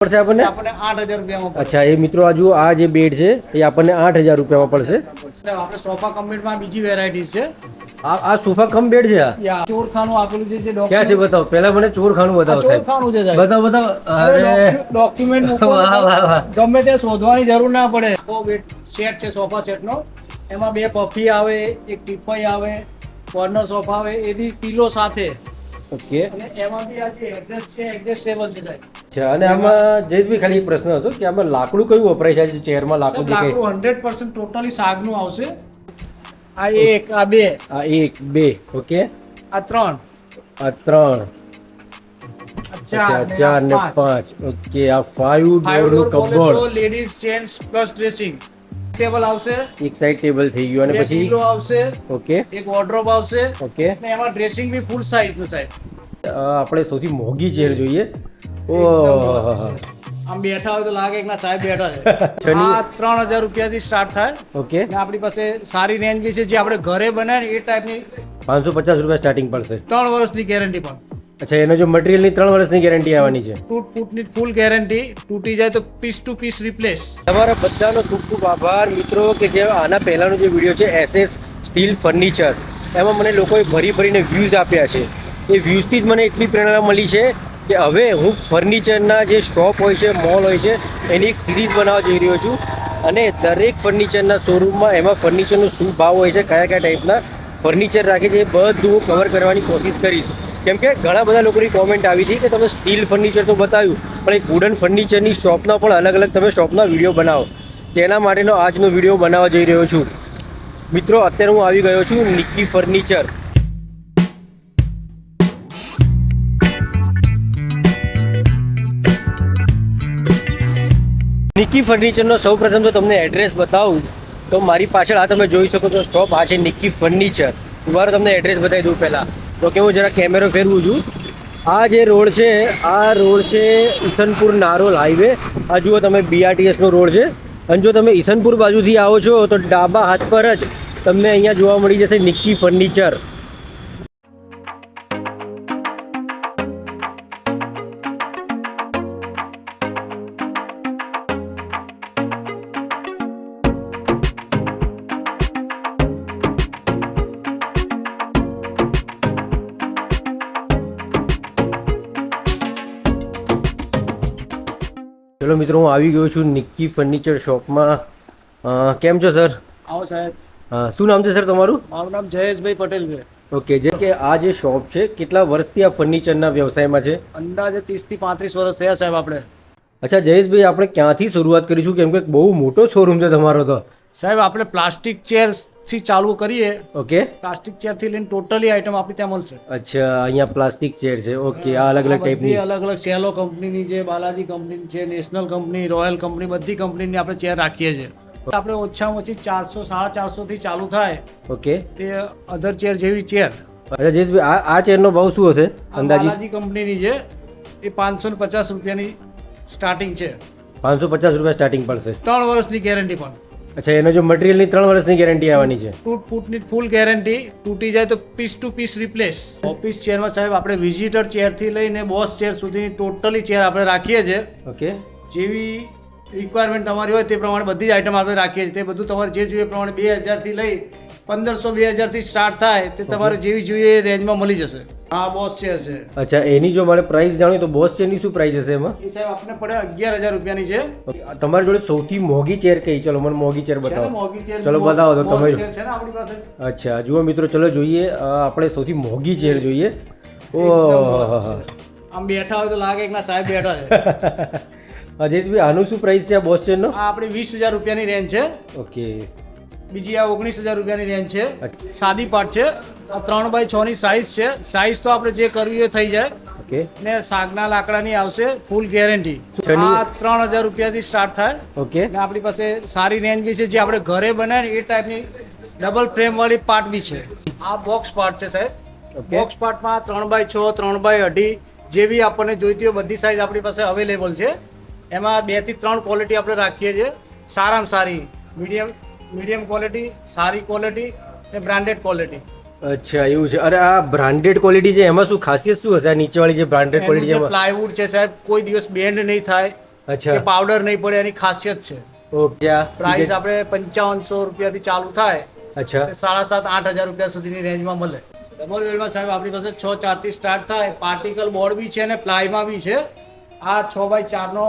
પડશે આપણને 8,000 રૂપિયામાં. અચ્છા એ મિત્રો આ જુઓ આ જે બેડ છે એ આપણને 8,000 રૂપિયામાં પડશે. આપણે સોફા કમ્પ્લીટમાં બીજી વેરાયટીઝ છે. આ સોફા કમ બેડ છે. આ ચોરખાનું આપેલું છે જે ક્યાં છે બતાવો, પહેલા મને ચોરખાનું બતાવો સાહેબ. ચોરખાનું છે બતાવો બતાવો. અરે ડોક્યુમેન્ટ વાહ વાહ વાહ. ગમે તે શોધવાની જરૂર ના પડે. સેટ છે સોફા સેટનો, એમાં 2 પફી આવે, એક ટીપાઈ આવે, કોર્નર સોફા આવે, એ બી પિલો સાથે. ઓકે અને એમાં બી આ જે એડ્રેસ છે એડજસ્ટેબલ છે સાહેબ. અચ્છા અને આમાં જયેશભાઈ ખાલી એક પ્રશ્ન હતો કે આમાં લાકડું કયું વપરાય છે? ચેરમાં લાકડું દેખાય લાકડું 100% ટોટલી સાગનું આવશે. આ 1, આ 2, આ 1 2 ઓકે આ 3, આ 3 અચ્છા 4 ને 5 ઓકે આ 5 ડોરનું cupboard. Ladies gents plus dressing table આવશે. એક સાઈડ ટેબલ થઈ ગયું અને બે પછી પિલો આવશે, ઓકે એક વોર્ડરોબ આવશે ઓકે અને એમાં ડ્રેસિંગ બી ફૂલ સાઈઝ નું સાહેબ. આપણે સૌથી મોંઘી ચેર જોઈએ. ઓહ આમ બેઠા હોય તો લાગે કે ના સાહેબ બેઠા છે. આ 3,000 રૂપિયાથી સ્ટાર્ટ થાય. ઓકે અને આપણી પાસે સારી રેન્જ બી છે જે આપણે ઘરે બનાવીએ એ ટાઈપની. 550 રૂપિયા સ્ટાર્ટિંગ પડશે. 3 વર્ષની ગેરંટી પણ. અચ્છા એનો જો મટીરિયલની 3 વર્ષની ગેરંટી આવવાની છે. તૂટ ફૂટની ફૂલ ગેરંટી. તૂટી જાય તો પીસ ટુ પીસ રિપ્લેસ. તમારા બધાનો ખૂબ ખૂબ આભાર મિત્રો કે જે આના પહેલાનો જે વિડીયો છે SS સ્ટીલ ફર્નિચર એમાં મને લોકોએ ભરીને વ્યૂઝ આપ્યા છે. એ વ્યૂઝથી જ મને એટલી પ્રેરણા મળી છે કે હવે હું ફર્નિચરના જે શોપ હોય છે, મોલ હોય છે એની એક સિરીઝ બનાવવા જઈ રહ્યો છું અને દરેક ફર્નિચરના શોરૂમમાં એમાં ફર્નિચરનો શું ભાવ હોય છે, કયા ટાઈપના ફર્નિચર રાખે છે એ બધું હું કવર કરવાની કોશિશ કરીશ. કેમ કે ઘણા બધા લોકોની કોમેન્ટ આવી હતી કે તમે સ્ટીલ ફર્નિચર તો બતાવ્યું પણ એક વુડન ફર્નિચરની શોપના પણ અલગ તમે શોપના વિડીયો બનાવો. તેના માટેનો આજનો વિડીયો બનાવવા જઈ રહ્યો છું. મિત્રો અત્યારે હું આવી ગયો છું નિક્કી ફર્નિચર. નિક્કી ફર્નિચરનો સૌ પ્રથમ તો તમને એડ્રેસ બતાવું તો મારી પાછળ આ તમે જોઈ શકો છો શોપ. આ છે નિક્કી ફર્નિચર. ઉભારો તમને એડ્રેસ બતાવી દઉં પહેલાં તો કે હું જરા કેમેરો ફેરવું છું. આ જે રોડ છે આ રોડ છે ઈસનપુર નારોલ હાઈવે. આ જુઓ તમે BRTSનો રોડ છે અને જો તમે ઈસનપુર બાજુથી આવો છો તો ડાબા હાથ પર જ તમને અહીંયા જોવા મળી જશે નિક્કી ફર્નિચર. ચલો મિત્રો હું આવી ગયો છું નિક્કી ફર્નિચર શોપમાં. કેમ છો સર? આવો સાહેબ. શું નામ છે સર તમારું? મારું નામ જયેશભાઈ પટેલ છે. ઓકે જેમ કે આ જે શોપ છે કેટલા વર્ષથી આ ફર્નિચરના વ્યવસાયમાં છે? અંદાજે 30 થી 35 વર્ષ થયા સાહેબ આપણે. અચ્છા જયેશભાઈ આપણે ક્યાંથી શરૂઆત કરીશું કેમ કે બહુ મોટો શોરૂમ છે તમારો તો. સાહેબ આપણે પ્લાસ્ટિક ચેર થી ચાલુ કરીએ. ઓકે પ્લાસ્ટિક ચેર થી લઈને ટોટલી આઈટમ આપણી ત્યાં મળશે. અચ્છા અહીંયા પ્લાસ્ટિક ચેર છે. ઓકે આ અલગ ટાઈપની અલગ સેલો કંપનીની છે, બાલાજી કંપની છે, નેશનલ કંપની, રોયલ કંપની, બધી કંપનીની આપણે ચેર રાખીએ છીએ. આપણે ઓછામાં ઓછી 400 450 થી ચાલુ થાય. ઓકે તે અધર ચેર જેવી ચેર. અચ્છા જયેશભાઈ આ ચેરનો ભાવ શું હશે અંદાજિત? બાલાજી કંપનીની છે એ 550 રૂપિયાની સ્ટાર્ટિંગ છે. 550 રૂપિયા સ્ટાર્ટિંગ પડશે. 3 વર્ષની ગેરંટી પણ. અચ્છા એનો જો મટીરિયલની 3 વર્ષની ગેરંટી આવવાની છે. તૂટ ફૂટની ફૂલ ગેરંટી. તૂટી જાય તો piece to piece replace. Office ચેરમાં સાહેબ આપણે વિઝિટર ચેરથી લઈને બોસ ચેર સુધીની ટોટલી ચેર આપણે રાખીએ છીએ. ઓકે જેવી રિક્વાયરમેન્ટ તમારી હોય તે પ્રમાણે બધી જ આઈટમ આપણે રાખીએ છીએ. તે બધું તમારે જે જોઈએ પ્રમાણે 2000 થી લઈ 1500 2000 થી સ્ટાર્ટ થાય તે તમારે જેવી જોઈએ એ રેન્જમાં મળી જશે. હા બોસ ચેર છે. અચ્છા એની જો મારે પ્રાઇસ જાણવી તો બોસ ચેરની શું પ્રાઇસ હશે એમાં? એ સાહેબ આપણે પડે 11,000 રૂપિયાની છે. તમારી જોડે સૌથી મોંઘી ચેર કઈ? ચલો મને મોંઘી ચેર બતાવો. મોંઘી ચેર ચલો બતાવો તો તમે. ચેર છે ને આપણી પાસે. અચ્છા જુઓ મિત્રો ચલો જોઈએ આપણે સૌથી મોંઘી ચેર જોઈએ. ઓહ આમ બેઠા હોય તો લાગે કે ના સાહેબ બેઠા છે. જયેશભાઈ આનું શું પ્રાઇસ છે આ બોસ ચેરનો? આ આપણી 20,000 રૂપિયાની રેન્જ છે. ઓકે બીજી આ 19,000 રૂપિયાની રેન્જ છે. સાદી પાર્ટ છે. આ 3x6 ની સાઇઝ છે. સાઇઝ તો આપણે જે કરવી એ થઈ જાય. ઓકે ને સાગના લાકડાની આવશે ફૂલ ગેરંટી. આ 3,000 રૂપિયાથી સ્ટાર્ટ થાય. ઓકે ને આપણી પાસે સારી રેન્જ બી છે જે આપણે ઘરે બનાવીએ એ ટાઈપની ડબલ ફ્રેમ વાળી પાર્ટ બી છે. આ બોક્સ પાર્ટ છે સાહેબ. બોક્સ પાર્ટમાં 3x6 3x2 જેવી આપણને જોઈતી હોય બધી સાઇઝ આપણી પાસે અવેલેબલ છે. એમાં 2 થી 3 ક્વોલિટી આપણે રાખીએ છીએ. સારામાં સારી મીડિયમ ક્વોલિટી, સારી ક્વોલિટી ને બ્રાન્ડેડ ક્વોલિટી. અચ્છા એવું છે. અરે આ બ્રાન્ડેડ ક્વોલિટી છે એમાં શું ખાસિયત શું હશે? આ નીચેવાળી જે બ્રાન્ડેડ ક્વોલિટી છે પ્લાયવુડ છે સાહેબ, કોઈ દિવસ બેન્ડ નહીં થાય, અચ્છા. કે પાવડર નહીં પડે એની ખાસિયત છે. ઓકે પ્રાઇસ આપણે 5500 રૂપિયાથી ચાલુ થાય અચ્છા 7,500-8,000 રૂપિયા સુધીની રેન્જમાં મળે. ડબલ વેલમાં સાહેબ આપણી પાસે 6-4 થી સ્ટાર્ટ થાય. પાર્ટિકલ બોર્ડ બી છે અને પ્લાયમાં બી છે. આ 6x4 નો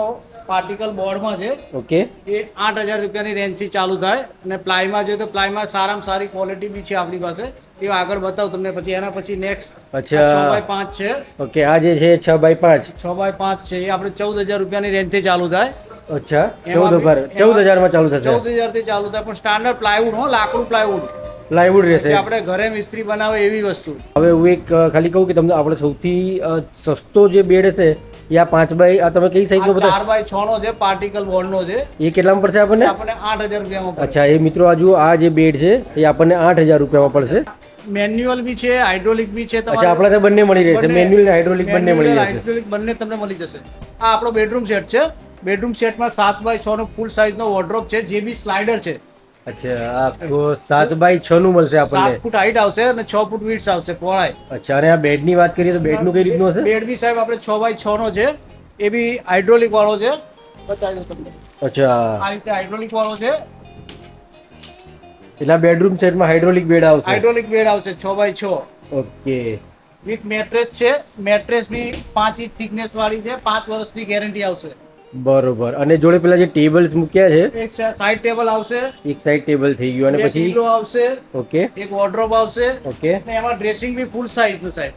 પાર્ટિકલ બોર્ડમાં છે ઓકે એ 8,000 રૂપિયાની રેન્જથી ચાલુ થાય. અને પ્લાયમાં જોઈએ તો પ્લાયમાં સારામાં સારી ક્વોલિટી બી છે આપણી પાસે. એ આગળ બતાવું તમને પછી. એના પછી નેક્સ્ટ અચ્છા 6x5 છે. ઓકે આ જે છે 6x5 6x5 છે એ આપણે 14,000 રૂપિયાની રેન્જથી ચાલુ થાય. અચ્છા 14,000 માં ચાલુ થશે 14,000 થી ચાલુ થાય. પણ સ્ટાન્ડર્ડ પ્લાયવુડ હો, લાકડું પ્લાયવુડ પ્લાયવુડ રહેશે. જે આપણે ઘરે મિસ્ત્રી બનાવે એવી વસ્તુ. હવે હું એક ખાલી કહું કે તમને આપણે સૌથી સસ્તો જે બેડ હશે એ આ 5x આ તમે કઈ સાઈઝનો બધા 4x6 નો છે, પાર્ટિકલ બોર્ડ નો છે. એ કેટલામાં પડશે આપણને? આપણને 8,000 રૂપિયામાં પડે. અચ્છા એ મિત્રો આ જુઓ આ જે બેડ છે એ આપણને 8,000 રૂપિયામાં પડશે. મેન્યુઅલ બી છે, હાઇડ્રોલિક બી છે. અચ્છા આપણે ત્યાં બંને મળી રહેશે, મેન્યુઅલ અને હાઇડ્રોલિક બંને મળી જશે. હાઇડ્રોલિક બંને તમને મળી જશે. આ આપણો બેડરૂમ સેટ છે. બેડરૂમ સેટમાં 7x6 નો ફૂલ સાઇઝનો વોર્ડરોબ છે જે બી સ્લાઇડર છે. અચ્છા આ 7x6 નું મળશે 7 આપણને. ફૂટ હાઈટ આવશે અને 6 ફૂટ વિડ્થ આવશે પહોળાઈ. અચ્છા અને આ બેડની વાત કરીએ તો બેડનું કઈ રીતનું હશે? બેડ બી સાહેબ આપણે 6x6 નો છે. એ બી હાઇડ્રોલિક વાળો છે. બતાવી દઉં તમને. અચ્છા આ રીતે હાઇડ્રોલિક વાળો છે. એટલે બેડરૂમ સેટમાં હાઇડ્રોલિક બેડ આવશે. હાઇડ્રોલિક બેડ આવશે 6x6 ઓકે વિથ મેટ્રેસ છે. મેટ્રેસ બી 5 ઇંચ થિકનેસ વાળી છે. 5 વર્ષની ગેરંટી આવશે. બરોબર. અને જોડે પેલા જે ટેબલ્સ મૂક્યા છે એક સાઈડ ટેબલ આવશે, એક સાઈડ ટેબલ થઈ ગયું અને બે પછી પિલો આવશે, ઓકે એક વોર્ડરોબ આવશે ઓકે અને એમાં ડ્રેસિંગ બી ફૂલ સાઈઝ નું સાહેબ.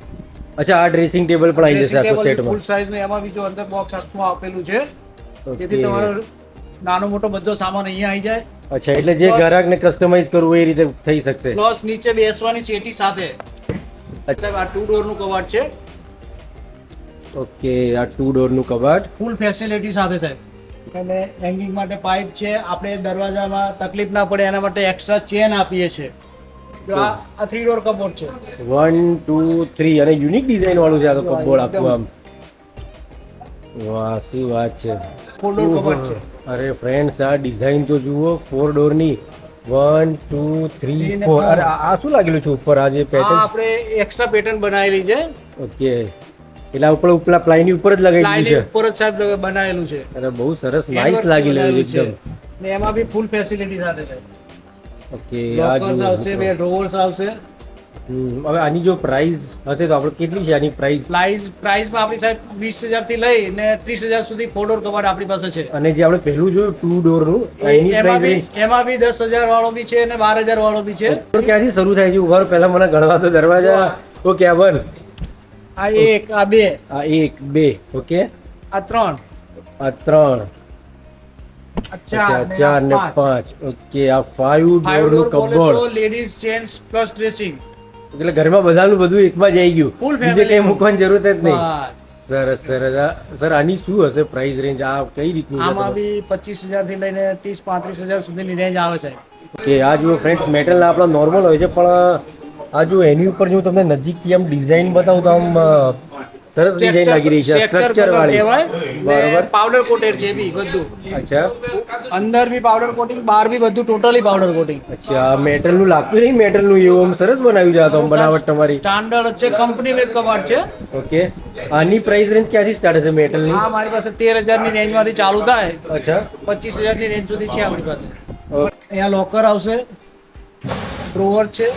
અચ્છા આ ડ્રેસિંગ ટેબલ પણ આવી જશે આખો ફૂલ સેટમાં. સાઈઝ નું એમાં બી જો અંદર બોક્સ આખું આપેલું છે. જેથી ઓકે તમારો નાનો મોટો બધો સામાન અહીંયા આવી જાય. અચ્છા એટલે જે ગ્રાહકને કસ્ટમાઇઝ કરવું એ રીતે થઈ શકશે. પ્લસ નીચે બેસવાની સેટી સાથે. સાહેબ આ 2 ડોર નું કબાટ છે. ઓકે આ 2 ડોર નું કબાટ ફૂલ ફેસિલિટી સાથે સાહેબ. અને હેંગિંગ માટે પાઇપ છે. આપણે દરવાજામાં તકલીફ ના પડે એના માટે એક્સ્ટ્રા ચેન આપીએ છીએ. જો આ 3 ડોર કબોર્ડ છે. 1 2 3 અને યુનિક ડિઝાઇન વાળું છે આ તો કબોર્ડ આખું આમ. વાહ શું વાત છે. 4 ડોર કબોર્ડ છે. અરે ફ્રેન્ડ્સ આ ડિઝાઇન તો જુઓ 4 ડોરની 1 2 3 4 અરે આ શું લાગેલું છે ઉપર આ જે આ પેટર્ન? આપણે એક્સ્ટ્રા પેટર્ન બનાવેલી છે. ઓકે એટલે ઉપર ઉપલા પ્લાયની ઉપર જ લગાવી લાઈન દીધું ઉપર જ સાહેબ બનાવેલું છે. છે. અરે બહુ સરસ નાઈસ લાગી રહ્યું છે એકદમ. ને એમાં બી ફૂલ ફેસિલિટી સાથે છે. ઓકે આ લોકર્સ આવશે, જુઓ. બે ડ્રોવર્સ આવશે. હવે આની જો પ્રાઇસ હશે તો આપણે કેટલી છે આની પ્રાઇસ? પ્રાઇસમાં આપણી સાહેબ 20,000 થી લઈ ને 30,000 સુધી 4 ડોર કબાટ આપણી પાસે છે. અને જે આપણે પહેલું જોયું 2 ડોરનું એની એમાં બી 10,000 વાળો બી છે અને 12,000 વાળો બી છે. ક્યાંથી શરૂ થાય છે? ઉભા પહેલા મને ગણવા તો દરવાજા. ઓકે આ 1 આ 1 આ 2 આ 1 2 ઓકે આ 3 આ 3 આ 4 ને 5 ઓકે આ 5 ડોરનું cupboard. Ladies gents plus dressing એટલે ઘરમાં બધાનું બધું એકમાં જ આવી ગયું. Full બીજે family કઈ મૂકવાની જરૂરત જ નહીં. બસ. સરસ સરસ. સર આની શું હશે પ્રાઇસ રેન્જ? આ કઈ રીતનું છે આમાં તમારું? બી 25,000 થી લઈને 30-35,000 સુધીની રેન્જ આવે છે. કે આ જુઓ ફ્રેન્ડ્સ મેટલના આપણા નોર્મલ હોય છે પણ આ જો એની ઉપર જો તમને નજીકથી આમ ડિઝાઇન બતાવું તો આમ સરસ ડિઝાઇન લાગી રહી છે. સ્ટ્રક્ચર વાળી બરાબર. પાવડર કોટેડ છે બી બધું. અચ્છા અંદર બી પાવડર કોટિંગ, બહાર બી બધું ટોટલી પાવડર કોટિંગ. અચ્છા મેટલનું લાગતું નહીં, મેટલનું એવું આમ સરસ બનાવ્યું છે આ તો આમ બનાવટ તમારી. સ્ટાન્ડર્ડ છે, કંપની મેડ કબાટ છે. ઓકે આની પ્રાઇસ રેન્જ ક્યાંથી સ્ટાર્ટ હશે મેટલની? આ મારી પાસે 13,000 ની રેન્જ માંથી ચાલુ થાય અચ્છા 25,000 ની રેન્જ સુધી છે આપણી પાસે. અહીંયા લોકર આવશે, ડ્રોવર છે.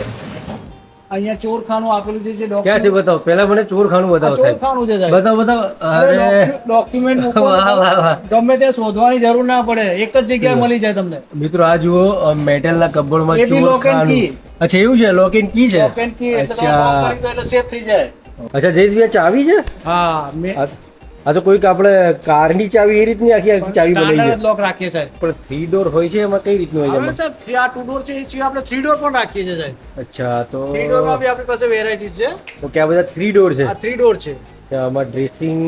અહીંયા ચોરખાનું આપેલું છે જે ક્યાં છે બતાવો? પહેલા મને ચોરખાનું બતાવો સાહેબ. ચોરખાનું છે સાહેબ. બતાવો બતાવો. અરે ડોક્યુમેન્ટ વાહ વાહ વાહ. ગમે તે શોધવાની જરૂર ના પડે, એક જ જગ્યાએ મળી જાય તમને. મિત્રો આ જુઓ મેટલના કબોર્ડમાં એ બી lock and ચોરખાનું. key. અચ્છા એવું છે? લોક એન્ડ કી છે? Lock and key એટલે તમે lock અચ્છા કરી દો એટલે safe થઈ જાય. અચ્છા જયેશભાઈ આ ચાવી છે? હા આ તો કોઈક આપણે કારની ચાવી એ રીતની આખી ચાવી બનાવી છે. સ્ટાન્ડર્ડ લોક રાખીએ સાહેબ. પણ 3 ડોર હોય છે એમાં કઈ રીતનું હોય છે હવે એમાં? સાહેબ જે આ 2 ડોર છે એ સિવાય આપણે 3 ડોર પણ રાખીએ છીએ સાહેબ. અચ્છા તો 3 ડોર માં બી આપણી પાસે વેરાયટીઝ છે. ઓકે આ બધા 3 ડોર છે. આ 3 ડોર છે. અચ્છા આમાં ડ્રેસિંગ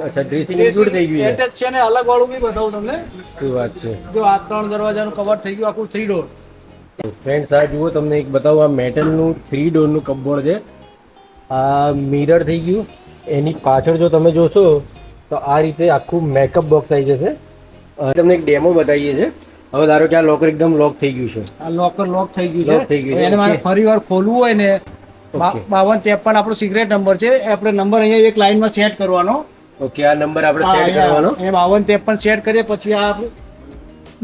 અચ્છા ડ્રેસિંગ ઇન્ક્લુડ થઈ ગયું છે. એટેચ છે ને અલગ વાળું બી બતાવું તમને. શું વાત છે. જો આ 3 દરવાજાનું કબાટ થઈ ગયું આખું 3 ડોર. ફ્રેન્ડ્સ આ જુઓ તમને એક બતાવું આ મેટલનું 3 ડોરનું કબોર્ડ છે. આ મિરર થઈ ગયું. એની પાછળ જો તમે જોશો તો આ રીતે આખું મેકઅપ બોક્સ આવી જશે. તમને એક ડેમો બતાવીએ છે. હવે ધારો કે આ લોકર એકદમ લોક થઈ ગયું છે. આ લોકર લોક થઈ Lock ગયું થઈ ગયું છે. છે. એને મારે Okay. ફરીવાર ખોલવું હોય ને Okay. 5253 આપણો સિક્રેટ નંબર છે. આપણે નંબર અહીંયા એક લાઈનમાં સેટ કરવાનો. ઓકે આ નંબર આપણે સેટ કરવાનો. એ 5253 સેટ કરીએ પછી આ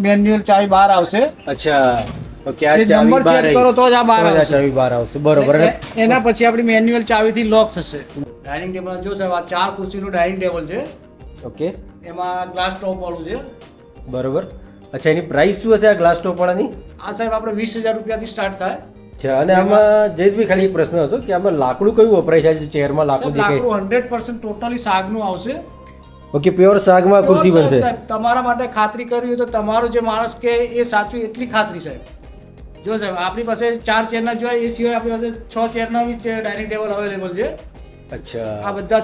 મેન્યુઅલ ચાવી બહાર આવશે. અચ્છા ઓકે આ જે ચાવી નંબર બહાર સેટ કરો તો જ આ બહાર તો જ આ આવશે. ચાવી બહાર આવશે બરોબર. એના પછી આપણી મેન્યુઅલ ચાવીથી લોક થશે. ડાઇનિંગ ટેબલ જો સાહેબ આ 4 ખુરશીનું ડાઇનિંગ ટેબલ છે. ઓકે એમાં ગ્લાસ ટોપ વાળું છે. બરોબર. અચ્છા એની પ્રાઇસ શું હશે આ ગ્લાસ ટોપ વાળાની? આ સાહેબ આપણે 20000 રૂપિયાથી સ્ટાર્ટ થાય. અચ્છા અને આમાં જયેશભાઈ ખાલી એક પ્રશ્ન હતો કે આમાં લાકડું કયું વપરાય છે? ચેરમાં લાકડું સાહેબ દેખાય. લાકડું 100% ટોટલી સાગનું આવશે. ઓકે પ્યોર સાગમાં ખુરશી સાહેબ, બનશે. તમારા માટે ખાતરી કરવી હોય તો તમારો જે માણસ કે એ સાચું એટલી ખાતરી સાહેબ. જો સાહેબ આપણી પાસે 4 ચેરના જોઈએ એ સિવાય આપણી પાસે 6 ચેરના બી છે ડાઇનિંગ ટેબલ અવેલેબલ છે. આ અચ્છા બધા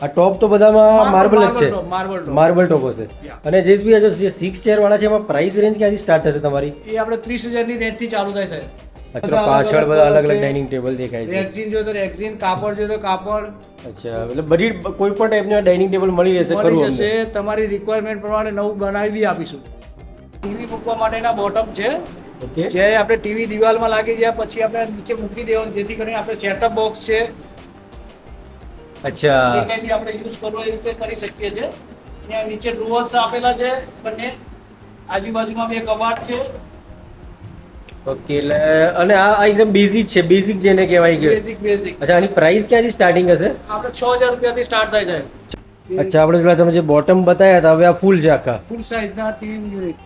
આ ટોપ તો બધામાં માર્બલ જ છે. માર્બલ ટોપ. માર્બલ ટોપ હશે. Yeah. અને જયેશભાઈ આ જે 6 ચેર વાળા છે એમાં પ્રાઇસ રેન્જ ક્યાંથી સ્ટાર્ટ થશે તમારી? એ આપણે 30000 ની રેન્જ થી ચાલુ થાય સાહેબ. અચ્છા પાછળ બધા અલગ અલગ ડાઇનિંગ ટેબલ દેખાય છે. રેક્ઝિન જો તો રેક્ઝિન, કાપડ જો તો કાપડ અચ્છા એટલે બધી કોઈ પણ ટાઈપના ડાઇનિંગ ટેબલ મળી રહેશે મળી ખરું જશે. અમને? તમારી રિક્વાયરમેન્ટ પ્રમાણે નવું બનાવી બી આપીશું. ટીવી મૂકવા માટેના બોટમ છે. ઓકે જે આપણે ટીવી દિવાલમાં લાગી જાય પછી આપણે નીચે મૂકી દેવાનું જેથી કરીને આપણે સેટઅપ બોક્સ છે જે અચ્છા કંઈ બી આપણે યુઝ કરવો એ રીતે કરી શકીએ છીએ. અહીંયા નીચે ડ્રોઅર્સ આપેલા છે બંને. આજુબાજુમાં બે કબાટ છે. ઓકે એટલે અને આ એકદમ બેઝિક છે. બેઝિક જેને કહેવાય કે બેઝિક અચ્છા આની પ્રાઇસ ક્યાંથી સ્ટાર્ટિંગ હશે? આપણે 6000 રૂપિયાથી સ્ટાર્ટ થાય છે. અચ્છા આપણે પેલા તમે જે બોટમ બતાવ્યા હતા હવે આ ફૂલ છે આખા. ફૂલ સાઇઝના ટીવી યુનિટ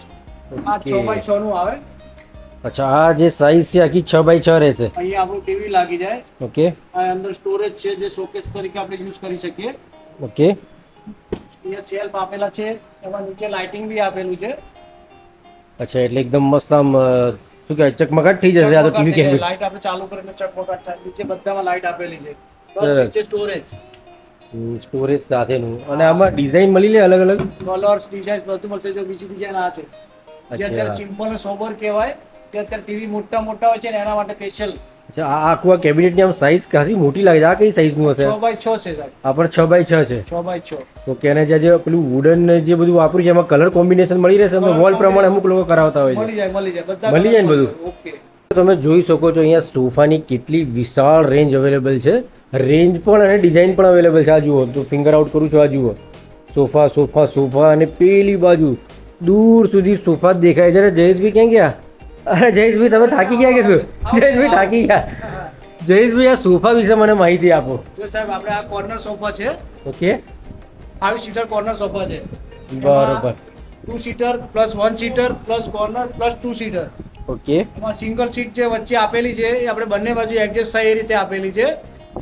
આ Okay. 6x6 નું આવે. અચ્છા આ જે સાઇઝ છે આખી 6x6 રહેશે. અહીંયા આપણું ટીવી લાગી જાય. ઓકે આ અંદર સ્ટોરેજ છે જે શોકેસ તરીકે આપણે યુઝ કરી શકીએ. ઓકે અહીંયા સેલ્ફ આપેલા છે એમાં નીચે લાઇટિંગ બી આપેલું છે. અચ્છા એટલે એકદમ મસ્ત આમ શું કહેવાય ચકમકાટ થઈ જશે આ તો ટીવી કેબિનેટ. લાઇટ આપણે ચાલુ કરીને ચકમકાટ થાય. નીચે બધામાં લાઇટ આપેલી છે. સરસ. બસ નીચે સ્ટોરેજ, સ્ટોરેજ સાથેનું અને આમાં ડિઝાઇન મળી લે અલગ અલગ. કલર્સ, ડિઝાઇન બધું મળશે. જો બીજી ડિઝાઇન આ છે જે અચ્છા. અત્યારે સિમ્પલ અને સોબર કહેવાય. જે અત્યારે ટીવી મોટા મોટા હોય છે ને એના માટે સ્પેશિયલ અચ્છા આ આખું આ કેબિનેટની આમ સાઇઝ ખાસી મોટી લાગે છે. આ કઈ સાઇઝનું હશે? 6x6 છે સાહેબ. આ પણ 6x6 છે. 6x6 ઓકે અને જે પેલું વુડન જે બધું વાપર્યું છે એમાં કલર કોમ્બિનેશન મળી રહેશે? વોલ પ્રમાણે અમુક લોકો કરાવતા હોય છે. મળી જાય બધા મળી જાય ને બધું? ઓકે. તમે જોઈ શકો છો અહીંયા સોફાની કેટલી વિશાળ રેન્જ અવેલેબલ છે. રેન્જ પણ અને ડિઝાઇન પણ અવેલેબલ છે. આ જુઓ તો ફિંગર આઉટ કરું છું. આ જુઓ સોફા સોફા સોફા અને પેલી બાજુ દૂર સુધી સોફા જ દેખાય છે. અરે જયેશભાઈ ક્યાં ગયા? અરે જયેશભાઈ તમે થાકી ગયા કે શું? જયેશભાઈ થાકી ગયા. જયેશભાઈ આ સોફા વિશે મને માહિતી આપો. જો સાહેબ આપણે આ કોર્નર સોફા છે. ઓકે 5 સીટર કોર્નર સોફા છે. બરોબર. 2 seater plus 1 seater plus corner plus 2 seater. Okay એમાં સિંગલ સીટ જે વચ્ચે આપેલી છે એ આપણે બંને બાજુ એડજસ્ટ થાય એ રીતે આપેલી છે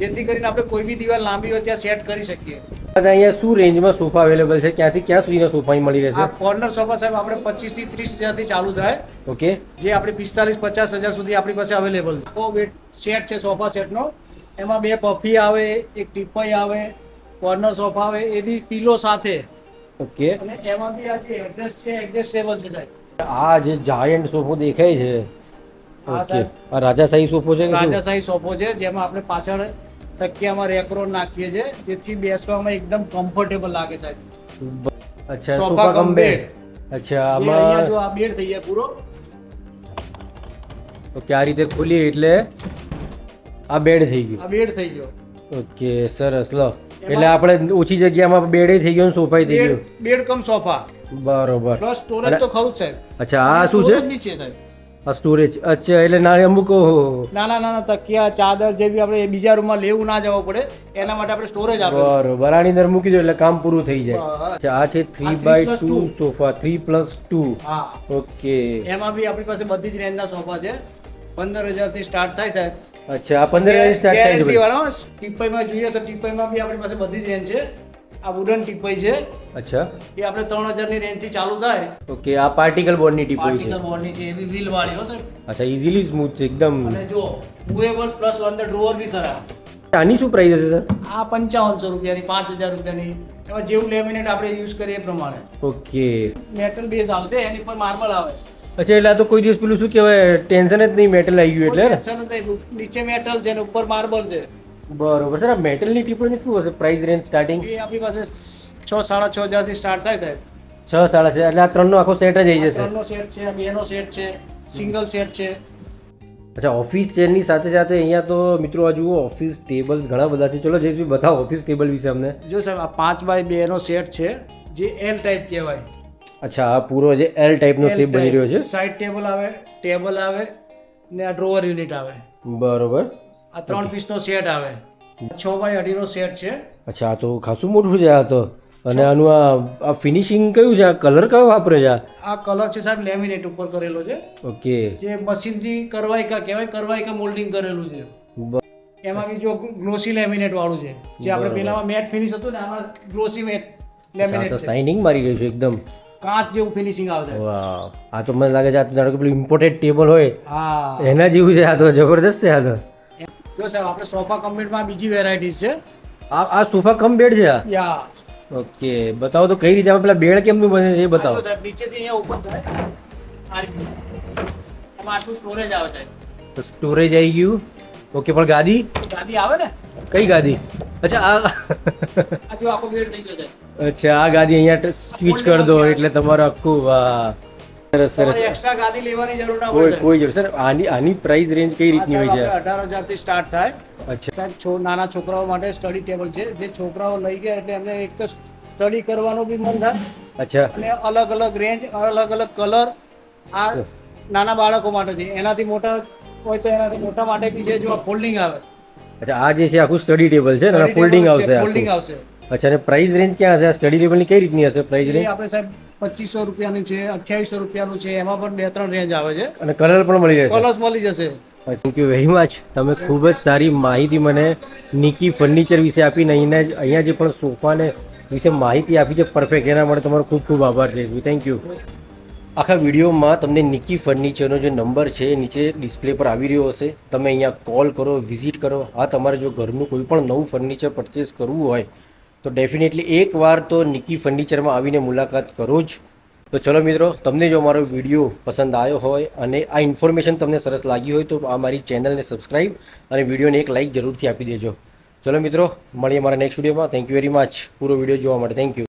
જેથી કરીને આપણે કોઈ બી દિવાલ લાંબી હોય ત્યાં સેટ કરી શકીએ. અહીંયા શું રેન્જમાં સોફા અવેલેબલ છે? ક્યાંથી ક્યાં સુધીના સોફા અહીં મળી આ રહેશે? કોર્નર સોફા સાહેબ આપણે 25 થી 30 હજારથી ચાલુ થાય ઓકે જે આપણે 45-50 હજાર સુધી આપણી પાસે અવેલેબલ છે. આખો બેડ સેટ છે સોફા સેટનો. એમાં 2 પફી આવે, એક ટીપાઈ આવે, કોર્નર સોફા આવે એ બી પીલો સાથે. ઓકે અને એમાં બી આ જે એડ્રેસ છે એડજસ્ટેબલ છે સાહેબ. આ જે જાયન્ટ સોફો દેખાય છે હા, ઓકે સાહેબ. આ રાજાશાહી સોફો છે કે શું? રાજાશાહી સોફો છે જેમાં આપણે પાછળ તકિયામાં રેકરો નાખીએ છીએ જેથી બેસવામાં એકદમ કમ્ફર્ટેબલ લાગે સાહેબ. અચ્છા sofa sofa cum cum bed. અચ્છા જે અહીંયા આમાં જો આ બેડ થઈ જાય પૂરો. ઓકે આ રીતે ખોલીએ એટલે આ બેડ થઈ ગયું. આ બેડ થઈ ગયો. ઓકે સરસ લો એટલે આપણે ઓછી જગ્યામાં બેડે થઈ ગયો ને સોફાય થઈ ગયો. બેડ કમ સોફા બરોબર. પ્લસ સ્ટોરેજ તો ખરું જ સાહેબ. અચ્છા આ શું છે? Storage બી છે સાહેબ. આ સ્ટોરેજ. અચ્છા એટલે નાની અમુક ઓહો. નાના તકિયા ચાદર જેવી આપણે બીજા રૂમમાં લેવું ના જવું પડે એના માટે આપણે સ્ટોરેજ આપેલું. બરોબર આની અંદર મૂકી દો એટલે કામ પૂરું થઈ જાય. હા. અચ્છા આ છે 3x2 સોફા 3+2. હા ઓકે એમાં બી આપણી પાસે બધી જ રેન્જના સોફા છે. 15000 થી સ્ટાર્ટ થાય સાહેબ. અચ્છા આ 15 સ્ટાર્ટ થાય ગેરંટી છે. વાળો ટીપાઈમાં જોઈએ તો ટીપાઈમાં બી આપણી પાસે બધી જ રેન્જ છે. આ વુડન ટીપાઈ છે અચ્છા એ આપણે 3000 ની રેન્જ થી ચાલુ થાય. ઓકે આ પાર્ટિકલ બોર્ડની ટીપોઈ છે. પાર્ટિકલ બોર્ડની છે એવી વ્હીલ વાળી હો સાહેબ. અચ્છા ઇઝીલી સ્મૂથ છે એકદમ. અને જો મૂવેબલ પ્લસ અંદર ડ્રોઅર બી ખરા. આની શું પ્રાઇસ હશે સર? આ 5500 રૂપિયાની 5000 રૂપિયાની એમાં જેવું લેમિનેટ આપણે યુઝ કરીએ એ પ્રમાણે ઓકે મેટલ બેઝ આવશે એની પર માર્બલ આવે. અચ્છા એટલે આ તો કોઈ દિવસ પેલું શું કહેવાય ટેન્શન જ નહીં મેટલ આવી ગયું એટલે ને? ટેન્શન જ નહીં. નીચે મેટલ છે ને ઉપર માર્બલ છે. બરોબર સર આ મેટલની ટીપોઈની શું હશે પ્રાઇસ રેન્જ સ્ટાર્ટિંગ? એ આપણી પાસે 6-6.5 થી સ્ટાર્ટ થાય સાહેબ. 6-6.5 એટલે આ ત્રણનો આખો સેટ જ આવી જશે. ત્રણનો સેટ છે, બેનો સેટ છે, સિંગલ સેટ છે. અચ્છા, ઓફિસ ચેરની સાથે સાથે અહીંયા તો મિત્રો આ જુઓ ઓફિસ ટેબલ્સ ઘણા બધા છે. ચલો જયેશભાઈ બતાવો ઓફિસ ટેબલ વિશે અમને. જો સાહેબ આ 5x2 નો સેટ છે જે એલ ટાઈપ કહેવાય. અચ્છા, આ પૂરો જે એલ ટાઈપનો શેપ બની રહ્યો છે. સાઈડ ટેબલ આવે ને આ ડ્રોવર યુનિટ આવે. બરોબર. આ 3 પીસનો સેટ આવે. 6x2 નો સેટ છે. અચ્છા, આ તો ખાસું મોટું છે આ તો. અને આનું આ ફિનિશિંગ કયું છે? આ કલર કયો વાપરે છે? આ કલર છે સાહેબ લેમિનેટ ઉપર કરેલો છે. ઓકે. જે મશીનથી કરવાયકા કહેવાય, કરવાયકા મોલ્ડિંગ કરેલું છે. એમાં બી જો ગ્લોસી લેમિનેટ વાળું છે. જે આપણે પેલામાં મેટ ફિનિશ હતું ને આમાં ગ્લોસી મેટ લેમિનેટ તો છે. શાઇનિંગ મારી રહ્યું છે એકદમ. કાચ જેવું ફિનિશિંગ આવશે. વાહ, આ તો મને લાગે છે આ ધારો કે પેલું ઇમ્પોર્ટેડ ટેબલ હોય હા, એના જેવું છે. આ તો જબરદસ્ત છે આ તો. જો સાહેબ આપણે સોફા કમ્પ્લીટમાં બીજી વેરાયટીઝ છે. આ સોફા કમ બેડ છે આ? યા ઓકે, બતાવો તો કઈ રીતે પેલા બેડ કેમનું બને છે એ બતાવો. સાહેબ નીચેથી અહીંયા ઉપર થાય આ રીતે. એમાં આટલું સ્ટોરેજ આવે છે. તો સ્ટોરેજ આવી ગયું. ઓકે, પણ ગાદી ગાદી આવે ને. કઈ ગાદી? અચ્છા, આ આ જો આખો બેડ થઈ ગયો છે. અચ્છા, આ ગાદી અહીંયા સ્વિચ કરી દો એટલે તમારું આખું. વાહ, સરસ સરસ. તમારે એક્સ્ટ્રા ગાદી લેવાની જરૂર ના કોઈ પડે. કોઈ જરૂર. સર આની પ્રાઇસ રેન્જ કઈ રીતની હોય છે? 18,000 થી સ્ટાર્ટ થાય. અચ્છા, સાહેબ નાના છોકરાઓ માટે સ્ટડી ટેબલ છે. જે છોકરાઓ લઈ ગયા એટલે એમને એક તો સ્ટડી કરવાનું બી મન થાય અચ્છા. અને અલગ અલગ રેન્જ, અલગ અલગ કલર. આ નાના બાળકો માટે છે. એનાથી મોટા હોય તો એનાથી મોટા માટે બી છે. જો ફોલ્ડિંગ આવે. અચ્છા, આ જે છે આખું સ્ટડી ટેબલ છે ને, ફોલ્ડિંગ આવશે. ફોલ્ડિંગ આવશે. અચ્છા, અને પ્રાઇસ રેન્જ ક્યાં હશે? આ સ્ટડી ટેબલની કઈ રીતની હશે પ્રાઇસ એ રેન્જ? આપણે સાહેબ 2500 રૂપિયાનું છે, 2800 રૂપિયાનું છે. એમાં પણ 2-3 રેન્જ આવે છે. અને કલર પણ મળી રહેશે? કલર્સ મળી જશે. Thank you very much. તમે ખૂબ જ સારી માહિતી મને નિકી ફર્નિચર વિશે આપીને અહીંયા જે પણ સોફાને વિશે માહિતી આપી છે પરફેક્ટ, એના માટે તમારો ખૂબ ખૂબ આભાર છે. Thank you. આખા વિડીયોમાં તમને નિકી ફર્નિચરનો જે નંબર છે એ નીચે ડિસ્પ્લે પર આવી રહ્યો હશે. તમે અહીંયા કોલ કરો, વિઝિટ કરો. હા, તમારે જો ઘરનું કોઈ પણ નવું ફર્નિચર પરચેસ કરવું હોય તો ડેફિનેટલી એકવાર તો નિકી ફર્નિચરમાં આવીને મુલાકાત કરો જ. તો ચલો મિત્રો, તમને જો મારો વિડીયો પસંદ આવ્યો હોય અને આ ઇન્ફોર્મેશન તમને સરસ લાગી હોય તો આ મારી ચેનલને સબસ્ક્રાઈબ અને વિડીયોને એક લાઇક જરૂરથી આપી દેજો. ચલો મિત્રો, મળીએ મારા નેક્સ્ટ વિડીયોમાં. થેન્ક યુ વેરી મચ પૂરો વિડીયો જોવા માટે. Thank you.